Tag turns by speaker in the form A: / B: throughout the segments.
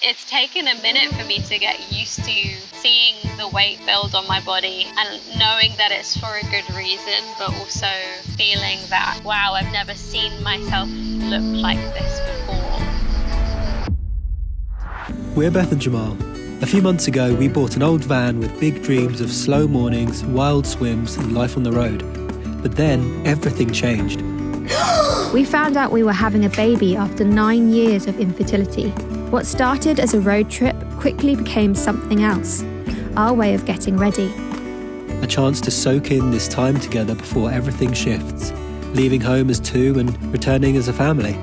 A: It's taken a minute for me to get used to seeing the weight build on my body and knowing that it's for a good reason, but also feeling that, wow, I've never seen myself look like this before.
B: We're Beth and Jamarl. A few months ago, we bought an old van with big dreams of slow mornings, wild swims, and life on the road. But then, everything changed.
C: We found out we were having a baby after 9 years of infertility. What started as a road trip quickly became something else, our way of getting ready.
B: A chance to soak in this time together before everything shifts, leaving home as two and returning as a family.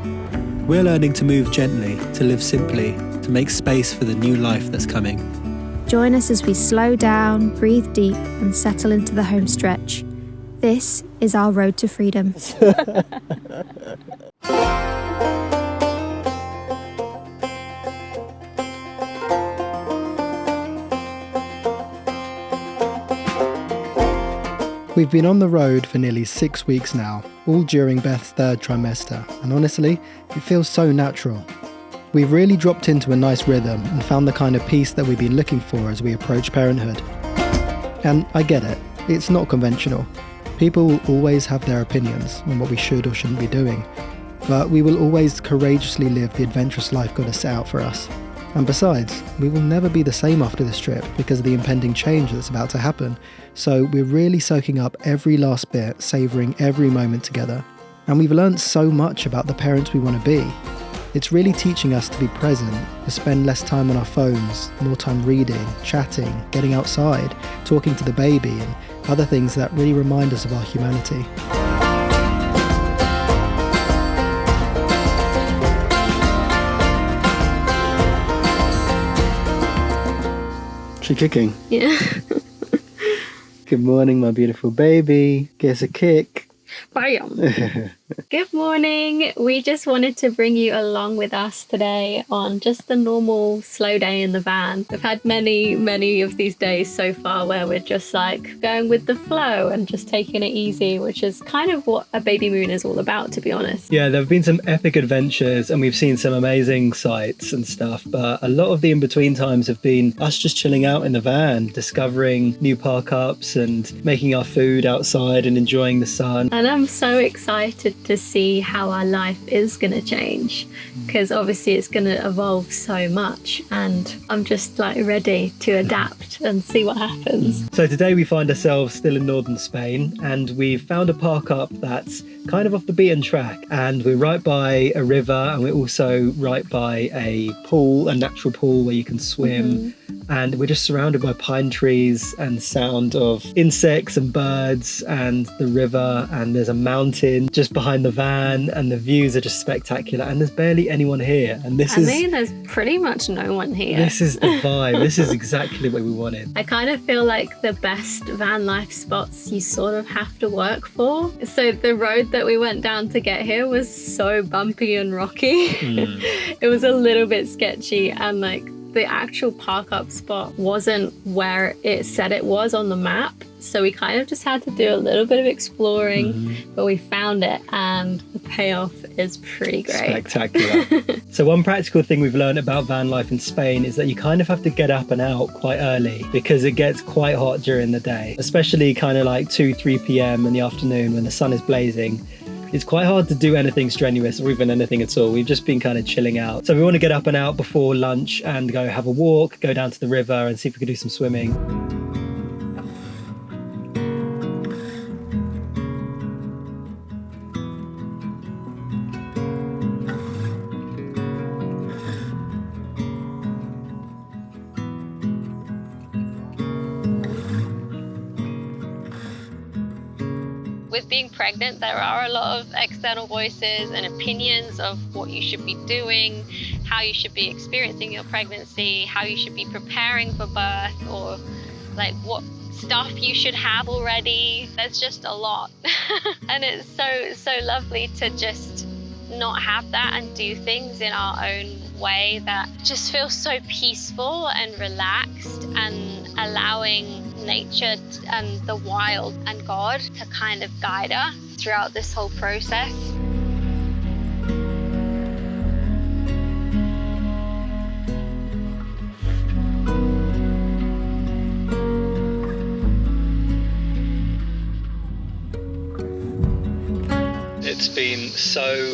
B: We're learning to move gently, to live simply, to make space for the new life that's coming.
C: Join us as we slow down, breathe deep, and settle into the home stretch. This is our road to freedom.
D: We've been on the road for nearly 6 weeks now, all during Beth's third trimester, and honestly, it feels so natural. We've really dropped into a nice rhythm and found the kind of peace that we've been looking for as we approach parenthood. And I get it, it's not conventional. People will always have their opinions on what we should or shouldn't be doing, but we will always courageously live the adventurous life God has set out for us. And besides, we will never be the same after this trip because of the impending change that's about to happen. So we're really soaking up every last bit, savouring every moment together. And we've learned so much about the parents we want to be. It's really teaching us to be present, to spend less time on our phones, more time reading, chatting, getting outside, talking to the baby, and other things that really remind us of our humanity. She kicking?
A: Yeah.
D: Good morning, my beautiful baby. Give us a kick.
A: Bam. Good morning. We just wanted to bring you along with us today on just a normal slow day in the van. We've had many of these days so far where we're just like going with the flow and just taking it easy, which is kind of what a baby moon is all about, to be honest.
B: Yeah, there have been some epic adventures and we've seen some amazing sights and stuff, but a lot of the in-between times have been us just chilling out in the van, discovering new park-ups and making our food outside and enjoying the sun.
A: And I'm so excited to see how our life is going to change, because obviously it's going to evolve so much, and I'm just like ready to adapt and see what happens.
B: So today we find ourselves still in northern Spain and we've found a park up that's kind of off the beaten track, and we're right by a river and we're also right by a pool, a natural pool where you can swim. And we're just surrounded by pine trees and sound of insects and birds and the river, and there's a mountain just behind the van and the views are just spectacular, and there's barely anyone here. And I
A: mean, there's pretty much no one here.
B: This is the vibe. This is exactly what we wanted.
A: I kind of feel like the best van life spots you sort of have to work for. So the road that we went down to get here was so bumpy and rocky. It was a little bit sketchy, and like the actual park up spot wasn't where it said it was on the map. So we kind of just had to do a little bit of exploring, but we found it and the payoff is pretty great.
B: Spectacular. So one practical thing we've learned about van life in Spain is that you kind of have to get up and out quite early because it gets quite hot during the day, especially kind of like 2-3 p.m. in the afternoon when the sun is blazing. It's quite hard to do anything strenuous or even anything at all. We've just been kind of chilling out. So we want to get up and out before lunch and go have a walk, go down to the river and see if we can do some swimming.
A: With being pregnant, there are a lot of external voices and opinions of what you should be doing, how you should be experiencing your pregnancy, how you should be preparing for birth, or like what stuff you should have already. There's just a lot. And it's so lovely to just not have that and do things in our own way that just feels so peaceful and relaxed, and allowing nature and the wild and God to kind of guide us throughout this whole process.
B: It's been so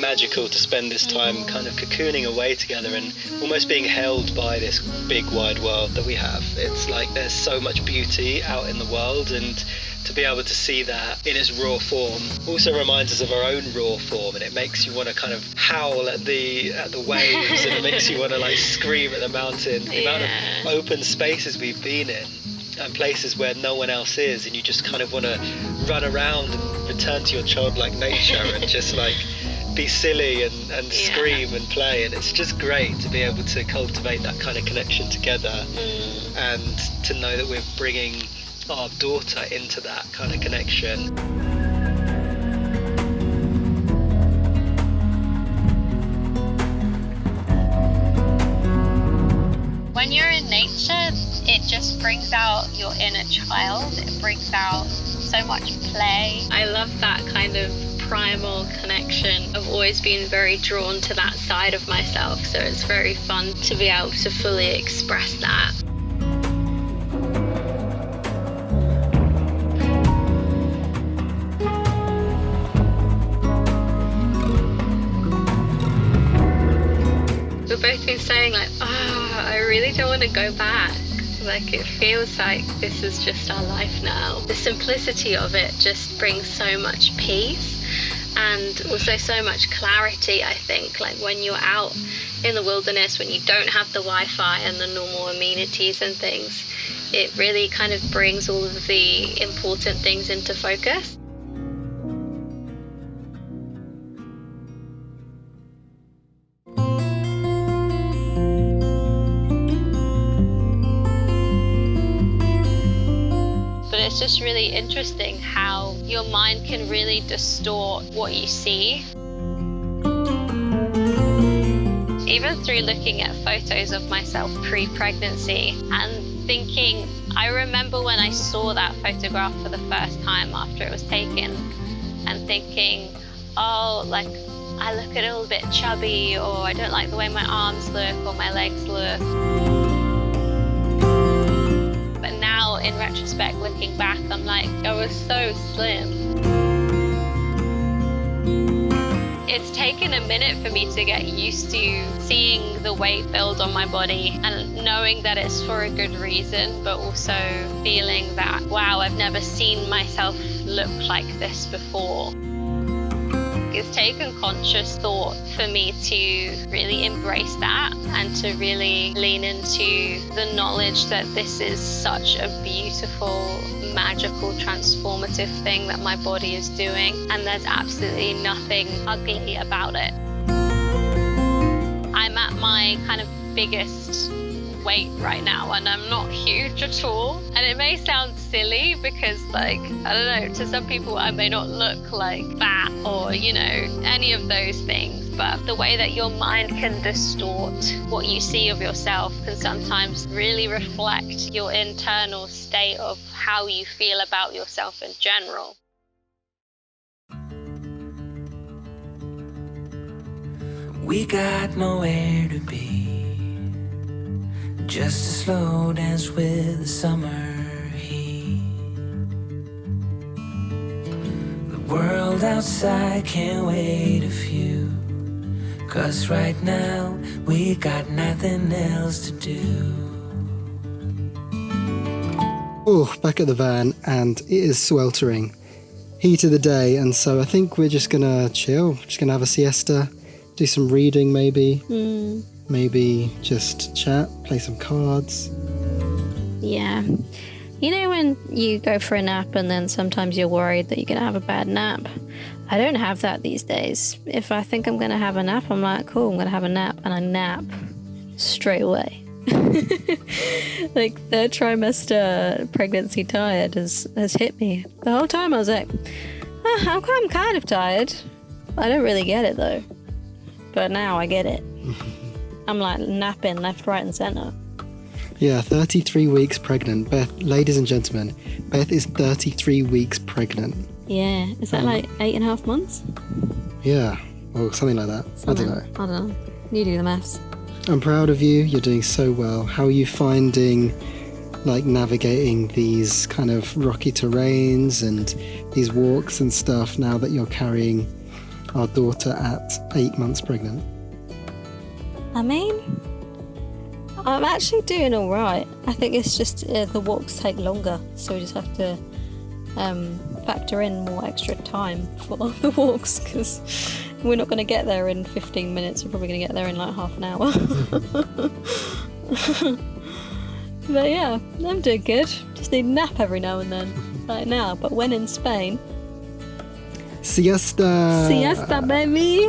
B: magical to spend this time kind of cocooning away together and almost being held by this big wide world that we have. It's like there's so much beauty out in the world, and to be able to see that in its raw form also reminds us of our own raw form, and it makes you want to kind of howl at the waves, and it makes you want to like scream at the mountain. The amount of open spaces we've been in and places where no one else is, and you just kind of want to run around and return to your childlike nature and just like be silly and scream and play. And it's just great to be able to cultivate that kind of connection together, and to know that we're bringing our daughter into that kind of connection.
A: When you're in nature, it just brings out your inner child. It brings out so much play. I love that kind of primal connection. I've always been very drawn to that side of myself, so it's very fun to be able to fully express that. We've both been saying like, I really don't want to go back. Like, it feels like this is just our life now. The simplicity of it just brings so much peace and also so much clarity, I think. Like when you're out in the wilderness, when you don't have the Wi-Fi and the normal amenities and things, it really kind of brings all of the important things into focus. It's just really interesting how your mind can really distort what you see. Even through looking at photos of myself pre-pregnancy and thinking, I remember when I saw that photograph for the first time after it was taken and thinking, oh, like I look a little bit chubby, or I don't like the way my arms look or my legs look. But now, in retrospect, looking back, I'm like, I was so slim. It's taken a minute for me to get used to seeing the weight build on my body and knowing that it's for a good reason, but also feeling that, wow, I've never seen myself look like this before. It's taken conscious thought for me to really embrace that and to really lean into the knowledge that this is such a beautiful, magical, transformative thing that my body is doing, and there's absolutely nothing ugly about it. I'm at my kind of biggest weight right now, and I'm not huge at all, and it may sound silly because, like, I don't know, to some people I may not look like fat or, you know, any of those things, but the way that your mind can distort what you see of yourself can sometimes really reflect your internal state of how you feel about yourself in general.
E: We got nowhere to be, just a slow dance with the summer heat. The world outside can't wait a few, 'cause right now we got nothing else to do.
D: Oh, back at the van, and it is sweltering. Heat of the day, and so I think we're just gonna chill, just gonna have a siesta, do some reading maybe. Maybe just chat, play some cards.
C: Yeah. You know when you go for a nap and then sometimes you're worried that you're going to have a bad nap? I don't have that these days. If I think I'm going to have a nap, I'm like, cool, I'm going to have a nap, and I nap straight away. Like, third trimester pregnancy tired has hit me. The whole time I was like, I'm kind of tired. I don't really get it though. But now I get it. I'm like napping left, right and centre.
D: Yeah, 33 weeks pregnant. Beth, ladies and gentlemen, Beth is 33 weeks pregnant.
C: Yeah, is that like 8.5 months?
D: Yeah, or something like that. I don't know.
C: I don't know. You do the maths.
D: I'm proud of you. You're doing so well. How are you finding, like, navigating these kind of rocky terrains and these walks and stuff now that you're carrying our daughter at 8 months pregnant?
C: I mean, I'm actually doing all right. I think it's just the walks take longer, so we just have to factor in more extra time for the walks, because we're not going to get there in 15 minutes. We're probably going to get there in like half an hour. But yeah, I'm doing good. Just need a nap every now and then, like now. But when in Spain,
D: Siesta!
C: siesta, baby!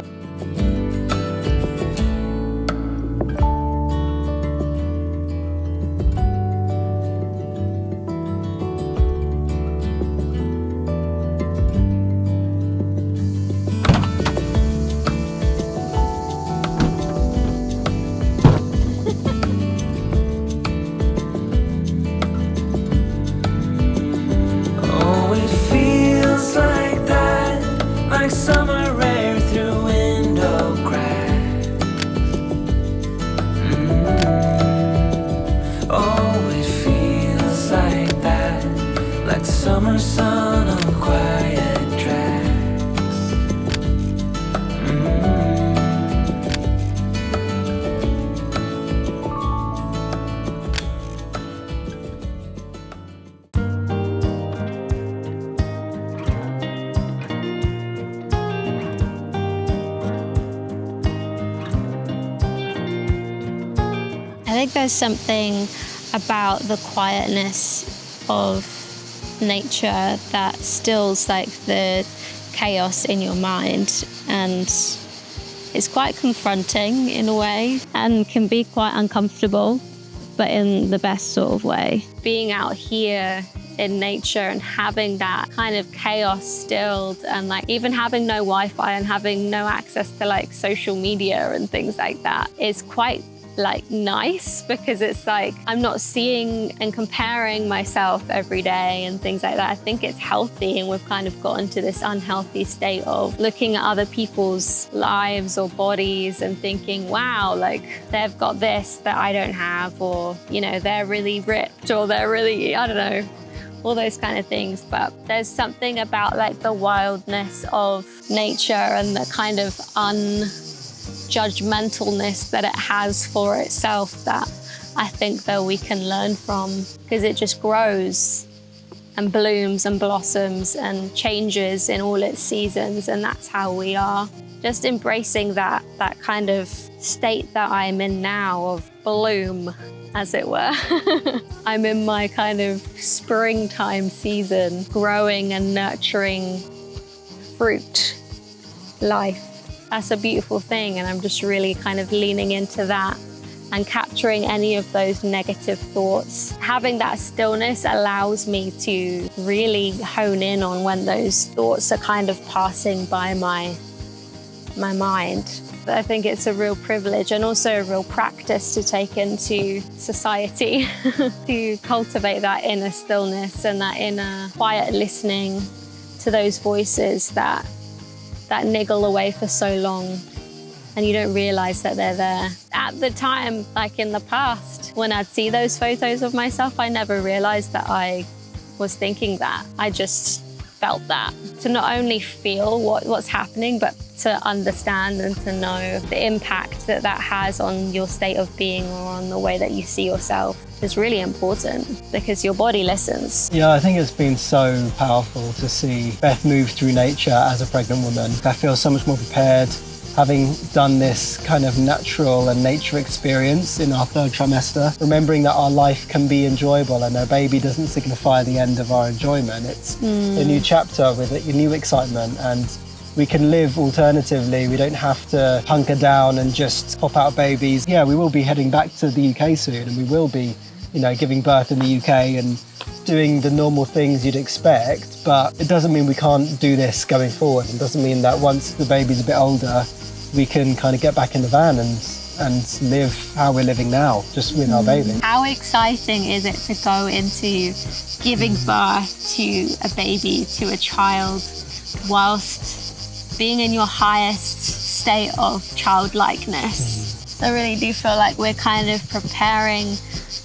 E: Oh, it feels like that, like summer air through window crack. Oh, it feels like that, like the summer sun on quiet tracks.
C: I think there's something about the quietness of nature that stills like the chaos in your mind, and it's quite confronting in a way and can be quite uncomfortable, but in the best sort of way. Being out here in nature and having that kind of chaos stilled, and like even having no Wi-Fi and having no access to like social media and things like that is quite like nice, because it's like I'm not seeing and comparing myself every day and things like that. I think it's healthy, and we've kind of gotten to this unhealthy state of looking at other people's lives or bodies and thinking, wow, like they've got this that I don't have, or you know, they're really ripped, or they're really, I don't know, all those kind of things. But there's something about like the wildness of nature and the kind of unjudgmentalness that it has for itself that I think that we can learn from, because it just grows and blooms and blossoms and changes in all its seasons, and that's how we are. Just embracing that kind of state that I'm in now of bloom, as it were. I'm in my kind of springtime season, growing and nurturing fruit, life. That's a beautiful thing, and I'm just really kind of leaning into that and capturing any of those negative thoughts. Having that stillness allows me to really hone in on when those thoughts are kind of passing by my mind. I think it's a real privilege and also a real practice to take into society to cultivate that inner stillness and that inner quiet listening to those voices that niggle away for so long, and you don't realize that they're there. At the time, like in the past, when I'd see those photos of myself, I never realized that I was thinking that. I just felt that. To not only feel what's happening, but to understand and to know the impact that has on your state of being or on the way that you see yourself is really important, because your body listens.
B: Yeah, I think it's been so powerful to see Beth move through nature as a pregnant woman. I feel so much more prepared, having done this kind of natural and nature experience in our third trimester, remembering that our life can be enjoyable and our baby doesn't signify the end of our enjoyment. It's a new chapter with a new excitement, and we can live alternatively. We don't have to hunker down and just pop out babies. Yeah, we will be heading back to the UK soon, and we will be, giving birth in the UK and doing the normal things you'd expect, but it doesn't mean we can't do this going forward. It doesn't mean that once the baby's a bit older, we can kind of get back in the van and live how we're living now, just with our baby.
C: How exciting is it to go into giving birth to a baby, to a child, whilst being in your highest state of childlikeness? I really do feel like we're kind of preparing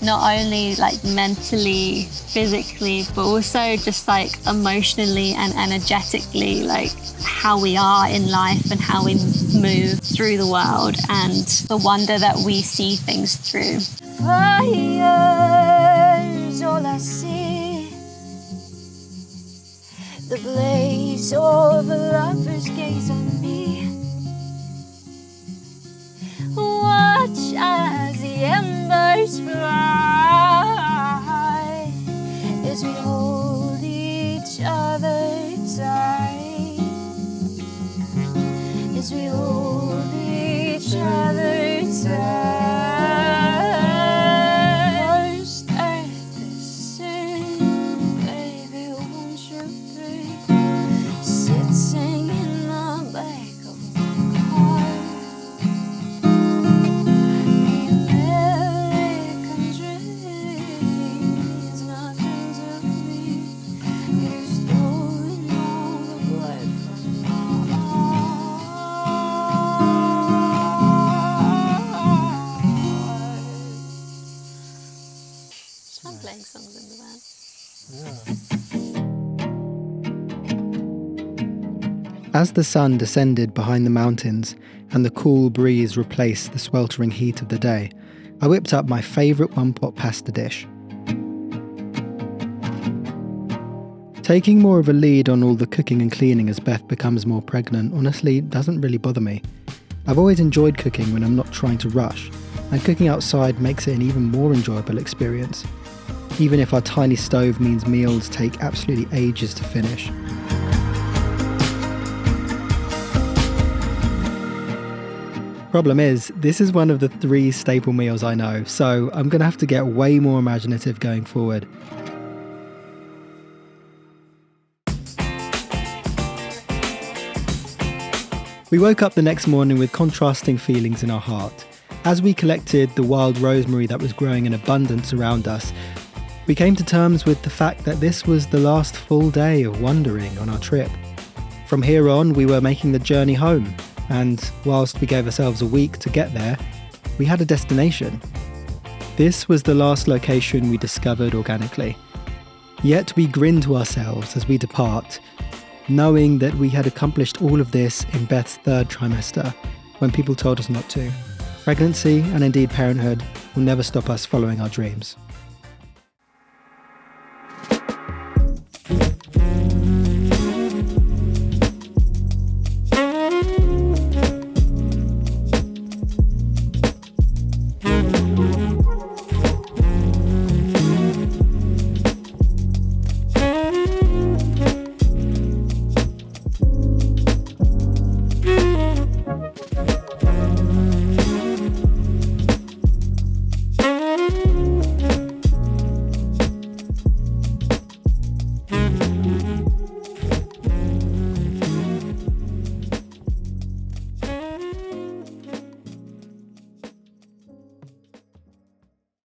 A: not only like mentally, physically, but also just like emotionally and energetically, like how we are in life and how we move through the world and the wonder that we see things through.
F: Fire's all I see, the blaze of a lover's gaze on me. Watch as the embers fly, as we hold each other tight, as we hold each other tight. First earth is sin, baby, won't you be sitting in the back of my car?
A: Playing songs in the van.
D: As the sun descended behind the mountains and the cool breeze replaced the sweltering heat of the day, I whipped up my favourite one-pot pasta dish. Taking more of a lead on all the cooking and cleaning as Beth becomes more pregnant honestly doesn't really bother me. I've always enjoyed cooking when I'm not trying to rush, and cooking outside makes it an even more enjoyable experience, even if our tiny stove means meals take absolutely ages to finish. Problem is, this is one of the 3 staple meals I know, so I'm going to have to get way more imaginative going forward. We woke up the next morning with contrasting feelings in our heart. As we collected the wild rosemary that was growing in abundance around us, we came to terms with the fact that this was the last full day of wandering on our trip. From here on, we were making the journey home, and whilst we gave ourselves a week to get there, we had a destination. This was the last location we discovered organically. Yet we grin to ourselves as we depart, knowing that we had accomplished all of this in Beth's 3rd trimester, when people told us not to. Pregnancy, and indeed parenthood, will never stop us following our dreams.